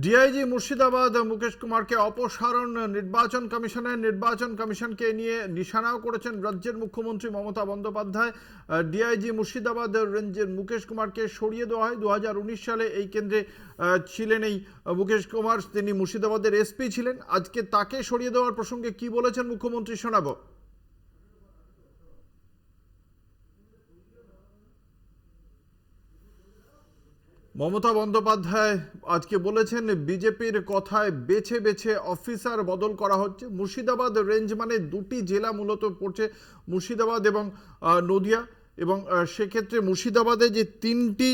DIG Murshidabad Mukesh কুমারকে অপসারণ নির্বাচন কমিশনকে নিয়ে নিশানাও করেছেন রাজ্যের মুখ্যমন্ত্রী মমতা বন্দ্যোপাধ্যায়। ডিআইজি মুর্শিদাবাদ রেঞ্জের মুকেশ কুমারকে সরিয়ে দেওয়া হয়। 2019 সালে এই কেন্দ্রে ছিলেন এই মুকেশ কুমার, তিনি মুর্শিদাবাদের এসপি ছিলেন। আজকে তাকে সরিয়ে দেওয়ার প্রসঙ্গে কি বলেছেন মুখ্যমন্ত্রী শোনাবো। মমতা বন্দ্যোপাধ্যায় আজকে বলেছেন, বিজেপির কথায় বেছে বেছে অফিসার বদল করা হচ্ছে। মুর্শিদাবাদ রেঞ্জ মানে দুটি জেলা মূলত পড়ছে, মুর্শিদাবাদ এবং নদিয়া, এবং সেক্ষেত্রে মুর্শিদাবাদে যে তিনটি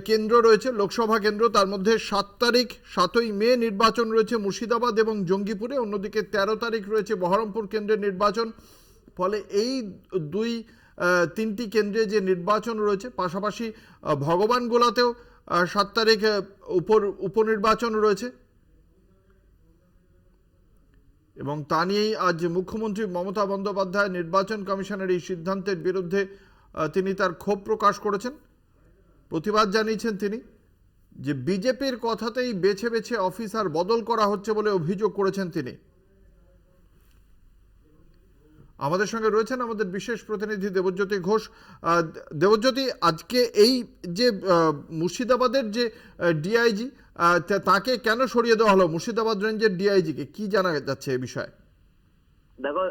কেন্দ্র রয়েছে লোকসভা কেন্দ্র, তার মধ্যে 7 মে নির্বাচন রয়েছে মুর্শিদাবাদ এবং জঙ্গিপুরে, অন্যদিকে 13 তারিখ রয়েছে বহরমপুর কেন্দ্রের নির্বাচন। ফলে এই তিনটি কেন্দ্রে যে নির্বাচন রয়েছে, পাশাপাশি ভগবানগোলাতেও 7 তারিখ উপনির্বাচন রয়েছে, এবং তা নিয়েই আজ মুখ্যমন্ত্রী মমতা বন্দ্যোপাধ্যায় নির্বাচন কমিশনের এই সিদ্ধান্তের বিরুদ্ধে তিনি তার ক্ষোভ প্রকাশ করেছেন, প্রতিবাদ জানিয়েছেন তিনি, যে বিজেপির কথাতেই বেছে বেছে অফিসার বদল করা হচ্ছে বলে অভিযোগ করেছেন তিনি। আমাদের সঙ্গে রয়েছেন আমাদের বিশেষ প্রতিনিধি দেবজ্যোতি ঘোষ। দেবজ্যোতি, আজকে এই যে মুর্শিদাবাদের যে ডিআইজি, তাকে কেন সরিয়ে দেওয়া হলো? মুর্শিদাবাদ রেঞ্জের ডিআইজিকে কি জানা যাচ্ছে এই বিষয়ে? দেখো,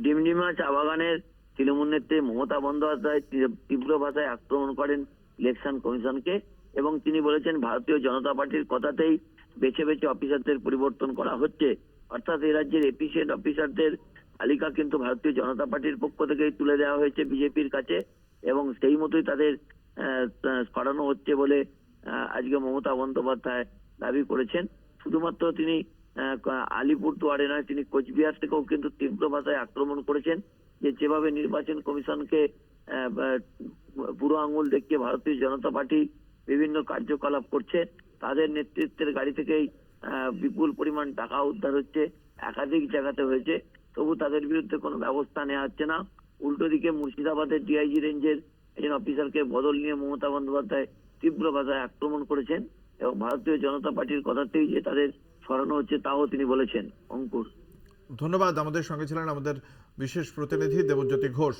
ডিমডিমা চা বাগানের তৃণমূল নেত্রী মমতা বন্দ্যোপাধ্যায় তীব্র ভাষায় আক্রমণ করেন ইলেকশন কমিশনকে, এবং তিনি বলেছেন ভারতীয় জনতা পার্টির কথাতেই বেছে বেছে অফিসারদের পরিবর্তন করা হচ্ছে। অর্থাৎ এই রাজ্যের এফিসিয়েন্ট অফিসারদের তালিকা কিন্তু ভারতীয় জনতা পার্টির পক্ষ থেকেই তুলে দেওয়া হয়েছে বিজেপির কাছে, এবং সেই মতোই তাদের সরানো হচ্ছে বলে আজকে মমতা বন্দ্যোপাধ্যায় দাবি করেছেন। শুধুমাত্র তিনি আলিপুরদুয়ারে নয়, তিনি কোচবিহার থেকেও কিন্তু তীব্র ভাষায় আক্রমণ করেছেন, যে যেভাবে নির্বাচন কমিশনকে বুড়ো আঙুল দেখিয়ে ভারতীয় জনতা পার্টি বিভিন্ন কার্যকলাপ করছে, তাদের নেতৃত্বের গাড়ি থেকেই বিপুল পরিমাণ টাকা উদ্ধার হচ্ছে, একাধিক জায়গাতে হয়েছে, তবু তাদের বিরুদ্ধে কোনো ব্যবস্থা নেওয়া হচ্ছে না। উল্টো দিকে মুর্শিদাবাদের ডিআইজি রেঞ্জের একজন অফিসারকে বদল নিয়ে মমতা বন্দ্যোপাধ্যায় তীব্র ভাষায় আক্রমণ করেছেন, এবং ভারতীয় জনতা পার্টির কথাতেই যে তাদের সরানো হচ্ছে তাও তিনি বলেছেন। অঙ্কুর, ধন্যবাদ। আমাদের সঙ্গে ছিলেন আমাদের বিশেষ প্রতিনিধি দেবজ্যোতি ঘোষ।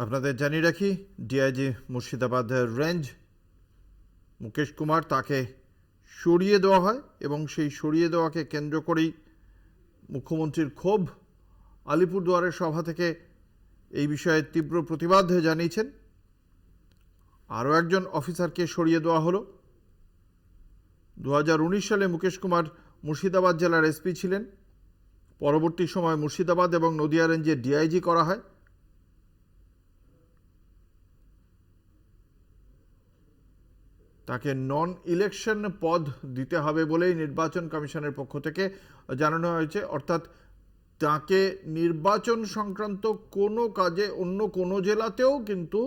আপনাদের জানিয়ে রাখি, ডিআইজি মুর্শিদাবাদ রেঞ্জ মুকেশ কুমার, তাকে সরিয়ে দেওয়া হয়, এবং সেই সরিয়ে দেওয়াকে কেন্দ্র করেই মুখ্যমন্ত্রীর ক্ষোভ। আলিপুরদুয়ারের সভা থেকে এই বিষয়ে তীব্র প্রতিবাদ জানিয়েছেন। আরও একজন অফিসারকে সরিয়ে দেওয়া হলো। 2019 সালে মুকেশ কুমার মুর্শিদাবাদ জেলার এসপি ছিলেন। পরবর্তী সময় মুর্শিদাবাদ এবং নদিয়া রেঞ্জে ডিআইজি করা হয়। তাকে নন ইলেকশন পদ দিতে হবে বলেই নির্বাচন কমিশনের পক্ষ থেকে জানানো হয়েছে। অর্থাৎ তাকে নির্বাচন সংক্রান্ত কোনো কাজে অন্য কোনো জেলাতেও কিন্তু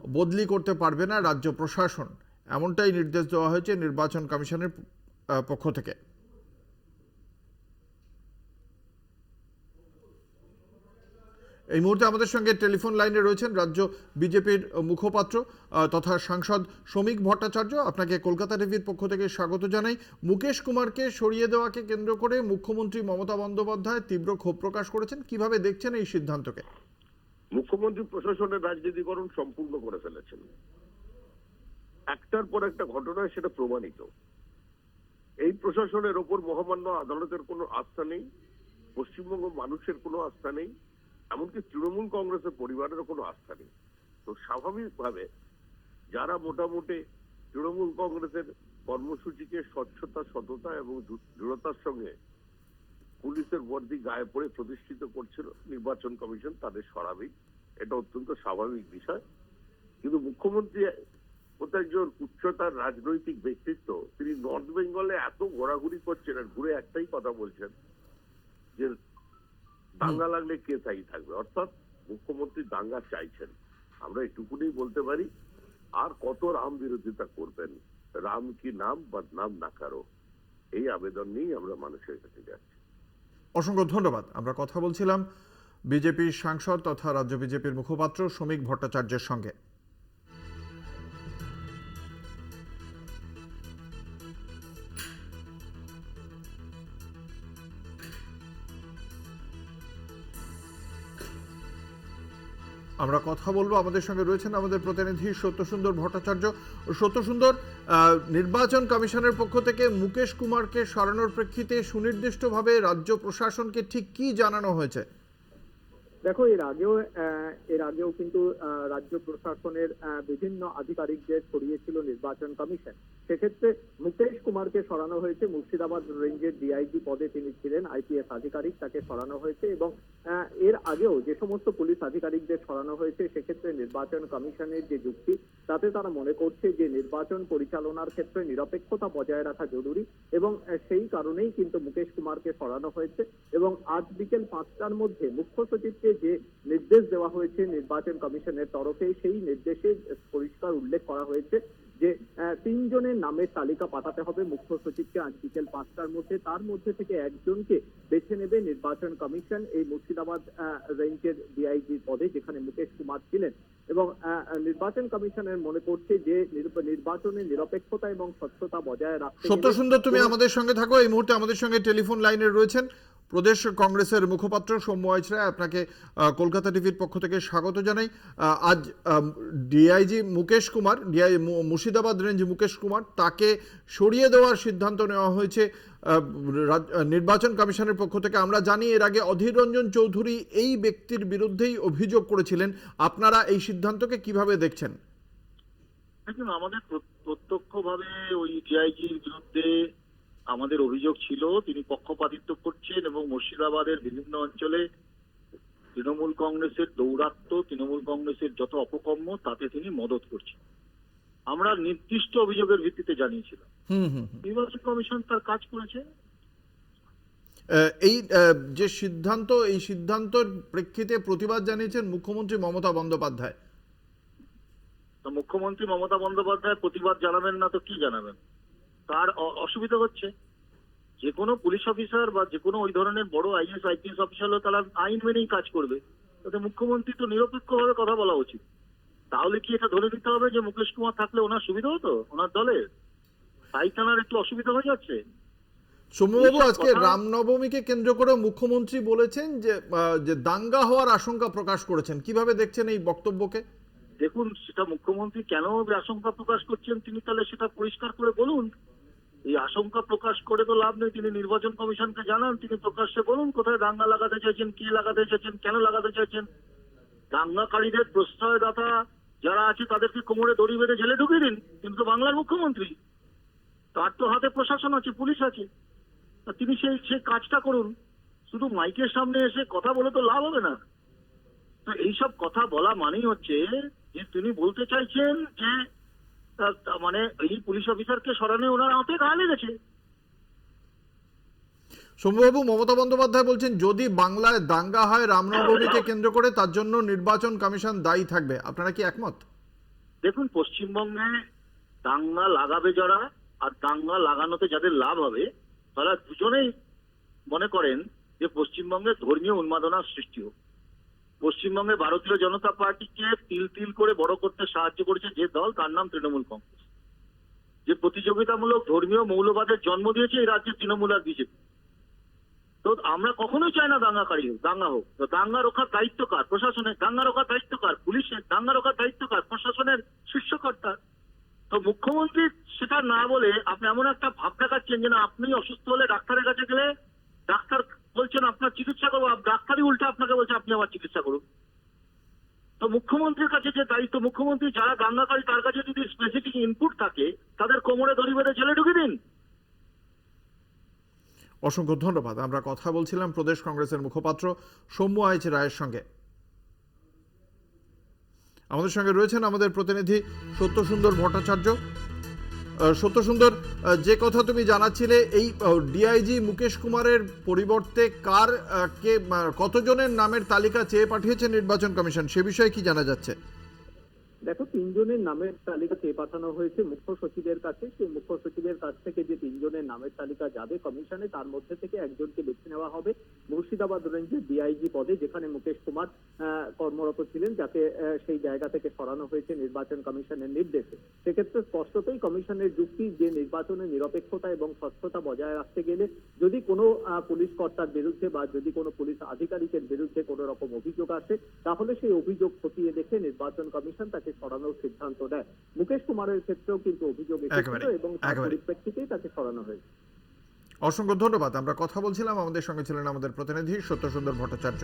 বদলি করতে পারবে না রাজ্য প্রশাসন, এমনটাই নির্দেশ দেওয়া হয়েছে নির্বাচন কমিশনের পক্ষ থেকে। এই মুহূর্তে আমাদের সঙ্গে টেলিফোন লাইনে রয়েছেন রাজ্য বিজেপির মুখপাত্র তথা সাংসদ শ্রমিক ভট্টাচার্য। আপনাকে কলকাতা টিভির পক্ষ থেকে স্বাগত জানাই। মুকেশ কুমারকে সরিয়ে দেওয়াকে কেন্দ্র করে মুখ্যমন্ত্রী মমতা বন্দ্যোপাধ্যায় তীব্র ক্ষোভ প্রকাশ করেছেন। কিভাবে দেখছেন এই সিদ্ধান্তকে? মুখ্যমন্ত্রী প্রশাসনের রাজনীতিকরণ সম্পূর্ণ করে ফেলেছেন। একটার পর একটা ঘটনায় সেটা প্রমাণিত। এই প্রশাসনের ওপর মহামান্য আদালতের কোনো আস্থা নেই, পশ্চিমবঙ্গ মানুষের কোনো আস্থা নেই, এমনকি তৃণমূল কংগ্রেসের পরিবারেরও কোনো আস্থা নেই। তো স্বাভাবিকভাবে যারা মোটামুটি তৃণমূল কংগ্রেসের কর্মসূচিকে স্বচ্ছতা, সততা এবং দৃঢ়তার সঙ্গে পুলিশের বর্দি গায়ে পড়ে প্রতিষ্ঠিত করছিল নির্বাচন কমিশন, তাদের সরাবে, এটা অত্যন্ত স্বাভাবিক বিষয়। কিন্তু মুখ্যমন্ত্রী একজন উচ্চতার রাজনৈতিক ব্যক্তিত্ব, তিনি নর্থ বেঙ্গলে এত ঘোরাঘুরি করছেন আর ঘুরে একটাই কথা বলছেন যে দাঙ্গা লাগলে কে চাই থাকবে, অর্থাৎ মুখ্যমন্ত্রী দাঙ্গা চাইছেন। আমরা এটুকুনি বলতে পারি, আর কত রাম বিরোধিতা করবেন? রাম কি নাম বদনাম না কারো, এই আবেদন নিয়েই আমরা মানুষের কাছে যাচ্ছি। অসংখ্য ধন্যবাদ। আমরা কথা বলছিলাম বিজেপির সাংসদ তথা রাজ্য বিজেপির মুখপাত্র শ্রমিক ভট্টাচার্যের সঙ্গে। আমরা কথা বলবো, আমাদের সঙ্গে রয়েছেন আমাদের প্রতিনিধি সত্যসুন্দর ভট্টাচার্য। সত্যসুন্দর, নির্বাচন কমিশনের পক্ষ থেকে মুকেশ কুমারকে সরানোর প্রেক্ষিতে সুনির্দিষ্টভাবে রাজ্য প্রশাসনকে ঠিক কি জানানো হয়েছে? দেখো, এর আগেও কিন্তু রাজ্য প্রশাসনের বিভিন্ন আধিকারিকদের ছড়িয়েছিল নির্বাচন কমিশন। সেক্ষেত্রে মুকেশ কুমারকে সরানো হয়েছে। মুর্শিদাবাদ রেঞ্জের ডিআইজি পদে তিনি ছিলেন, আইপিএস আধিকারিক, তাকে সরানো হয়েছে। এবং এর আগেও যে সমস্ত পুলিশ আধিকারিকদের সরানো হয়েছে, সেক্ষেত্রে নির্বাচন কমিশনের যে যুক্তি, তাতে তারা মনে করছে যে নির্বাচন পরিচালনার ক্ষেত্রে নিরপেক্ষতা বজায় রাখা জরুরি, এবং সেই কারণেই কিন্তু মুকেশ কুমারকে সরানো হয়েছে। এবং আজ বিকেল 5টার মধ্যে মুখ্য সচিবকে যে নির্দেশ দেওয়া হয়েছে নির্বাচন কমিশনের তরফে, সেই নির্দেশে পরিষ্কার উল্লেখ করা হয়েছে যে 3 জনের নামের তালিকা পাঠাতে হবে মুখ্য সচিবকে আজ বিকেল 5টার মধ্যে। তার মধ্যে থেকে একজনকে বেছে নেবে নির্বাচন কমিশন এই মুর্শিদাবাদ রেঞ্জের ডিআইজি পদে, যেখানে মুকেশ কুমার ছিলেন। এবং নির্বাচন কমিশনের মনে করছে যে নির্বাচনের নিরপেক্ষতা এবং স্বচ্ছতা বজায় রাখতে। সত্যসুন্দর, তুমি আমাদের সঙ্গে থাকো। এই মুহূর্তে আমাদের সঙ্গে টেলিফোন লাইনে রয়েছেন প্রদেশ কংগ্রেসের মুখপাত্র সৌম্য আইচরা। আপনাকে কলকাতা টিভির পক্ষ থেকে স্বাগত জানাই। আজ ডিআইজি মুকেশ কুমার, মুর্শিদাবাদ রেঞ্জ মুকেশ কুমার, তাকে সরিয়ে দেওয়ার সিদ্ধান্ত নেওয়া হয়েছে নির্বাচন কমিশনের পক্ষ থেকে। আমরা জানি এর আগে অধীর রঞ্জন চৌধুরী এই ব্যক্তির বিরুদ্ধেই অভিযোগ করেছিলেন। আপনারা এই সিদ্ধান্তকে কিভাবে দেখছেন? দেখুন, আমাদের প্রত্যক্ষভাবে ওই ডিআইজির বিরুদ্ধে আমাদের অভিযোগ ছিল তিনি পক্ষপাতিত্ব করছেন এবং মুর্শিদাবাদের বিভিন্ন অঞ্চলে তৃণমূল কংগ্রেসের দৌরাত্ম্য, তৃণমূল কংগ্রেসের যত অপকর্ম তাতে তিনি মদত করছেন। আমরা নির্দিষ্ট অভিযোগের ভিত্তিতে জানিয়েছিলাম। নির্বাচন কমিশন তার কাজ করেছে। এই যে সিদ্ধান্ত, এই সিদ্ধান্তের প্রেক্ষিতে প্রতিবাদ জানিয়েছেন মুখ্যমন্ত্রী মমতা বন্দ্যোপাধ্যায়। মুখ্যমন্ত্রী মমতা বন্দ্যোপাধ্যায় প্রতিবাদ জানাবেন না তো কি জানাবেন? তার অসুবিধা হচ্ছে। যে কোনো পুলিশ অফিসার বা যে কোনো ওই ধরনের বড় আইএস আইপিএস অফিসার হলে তারা আইন মেনেই কাজ করবে। তাতে মুখ্যমন্ত্রী তো নিরপেক্ষভাবে কথা বলা উচিত। তাহলে কি এটা ধরে নিতে হবে যে মুকেশ কুমার থাকলে ওনার সুবিধা হতো, ওনার দলে? তাই তার একটু অসুবিধা হয়ে যাচ্ছে। সৌম্যবাবু, আজকে রামনবমীকে কেন্দ্র করে মুখ্যমন্ত্রী বলেছেন যে দাঙ্গা হওয়ার আশঙ্কা প্রকাশ করেছেন। কিভাবে দেখছেন এই বক্তব্যকে? দেখুন, সেটা মুখ্যমন্ত্রী কেন আশঙ্কা প্রকাশ করছেন তিনি তাহলে সেটা পরিষ্কার করে বলুন। এই আশঙ্কা প্রকাশ করে তো লাভ নেই। তিনি নির্বাচন কমিশনকে জানান, তিনি প্রকাশ্যে বলুন কোথায় দাঙ্গা লাগাতে চাইছেন, কে লাগাতে চাইছেন, কেন লাগাতে চাইছেন। দাঙ্গাকারীদের প্রশ্রয়দাতা যারা আছে তাদেরকে কোমরে দড়ি বেঁধে জেলে ঢুকিয়ে দিন। কিন্তু বাংলার মুখ্যমন্ত্রী, তার তো হাতে প্রশাসন আছে, পুলিশ আছে, তিনি সেই কাজটা করুন। শুধু মাইকের সামনে এসে কথা বলে তো লাভ হবে না। তো এইসব কথা বলা মানেই হচ্ছে যে তিনি বলতে চাইছেন যে মানে এই পুলিশ অফিসারকে সরানো ওনার হাতে গা লেগেছে। সৌম্যবাবু, মমতা বন্দ্যোপাধ্যায় বলছেন যদি বাংলায় দাঙ্গা হয় রামনবমীকে কেন্দ্র করে তার জন্য নির্বাচন কমিশন দায়ী থাকবে। আপনারা কি একমত? দেখুন, পশ্চিমবঙ্গে দাঙ্গা লাগাবে যারা আর দাঙ্গা লাগানোতে যাদের লাভ হবে তারা দুজনেই মনে করেন যে পশ্চিমবঙ্গে ধর্মীয় উন্মাদনার সৃষ্টি হোক। পশ্চিমবঙ্গে ভারতীয় জনতা পার্টিকে তিল তিল করে বড় করতে সাহায্য করেছে যে দল, তার নাম তৃণমূল কংগ্রেস। যে প্রতিযোগিতামূলক ধর্মীয় মৌলবাদের জন্ম দিয়েছে এই রাজ্যে তৃণমূল আর বিজেপি। তো আমরা কখনোই চাই না দাঙ্গাকারী হোক, দাঙ্গা হোক। তো দাঙ্গা রক্ষার দায়িত্ব কার? প্রশাসনের। দাঙ্গা রক্ষার দায়িত্ব কার? পুলিশের। দাঙ্গা রক্ষার দায়িত্ব কার? প্রশাসনের শীর্ষকর্তা। তো মুখ্যমন্ত্রী সেটা না বলে আপনি এমন একটা ভাব দেখাচ্ছেন যে না, আপনি অসুস্থ হলে ডাক্তারের কাছে গেলে ডাক্তার বলছেন আপনার চিকিৎসা করবো, ডাক্তারই উল্টা আপনাকে বলছে আপনি আমার চিকিৎসা করুন। তো মুখ্যমন্ত্রীর কাছে যে দায়িত্ব, মুখ্যমন্ত্রী যারা দাঙ্গাকারী তার কাছে যদি স্পেসিফিক ইনপুট থাকে তাদের কোমরে দড়ি বেঁধে জেলে ঢুকিয়ে দিন। অসংখ্য ধন্যবাদ। আমরা কথা বলছিলাম প্রদেশ কংগ্রেসের মুখপাত্র সৌম্য আইচ রায়ের সঙ্গে। আমাদের সঙ্গে রয়েছেন আমাদের প্রতিনিধি সত্যসুন্দর ভট্টাচার্য। সত্যসুন্দর, যে কথা তুমি জানাচ্ছিলে, এই ডিআইজি মুকেশ কুমারের পরিবর্তে কতজনের নামের তালিকা চেয়ে পাঠিয়েছে নির্বাচন কমিশন, সে বিষয়ে কি জানা যাচ্ছে? দেখো, তিনজনের নামের তালিকা চেয়ে পাঠানো হয়েছে মুখ্য সচিবের কাছে। সেই মুখ্য সচিবের কাছ থেকে যে তিনজনের নামের তালিকা যাবে কমিশনে, তার মধ্যে থেকে একজনকে বেছে নেওয়া হবে মুর্শিদাবাদ রেঞ্জের ডিআইজি পদে, যেখানে মুকেশ কুমার কর্মরত ছিলেন, যাকে সেই জায়গা থেকে সরানো হয়েছে নির্বাচন কমিশনের নির্দেশে। সেক্ষেত্রে স্পষ্টতই কমিশনের যুক্তি যে নির্বাচনের নিরপেক্ষতা এবং স্বচ্ছতা বজায় রাখতে গেলে যদি কোনো পুলিশ কর্তার বিরুদ্ধে বা যদি কোনো পুলিশ আধিকারিকের বিরুদ্ধে কোনো রকম অভিযোগ আসে, তাহলে সেই অভিযোগ খতিয়ে দেখে নির্বাচন কমিশন তাকে সরানোর সিদ্ধান্ত নেয়। মুকেশ কুমারের ক্ষেত্রেও কিন্তু অভিযোগ এসেছিল এবং তার পরিপ্রেক্ষিতেই তাকে সরানো হয়েছে। অসংখ্য ধন্যবাদ। আমরা কথা বলছিলাম, আমাদের সঙ্গে ছিলেন আমাদের প্রতিনিধি সত্যসুন্দর ভট্টাচার্য।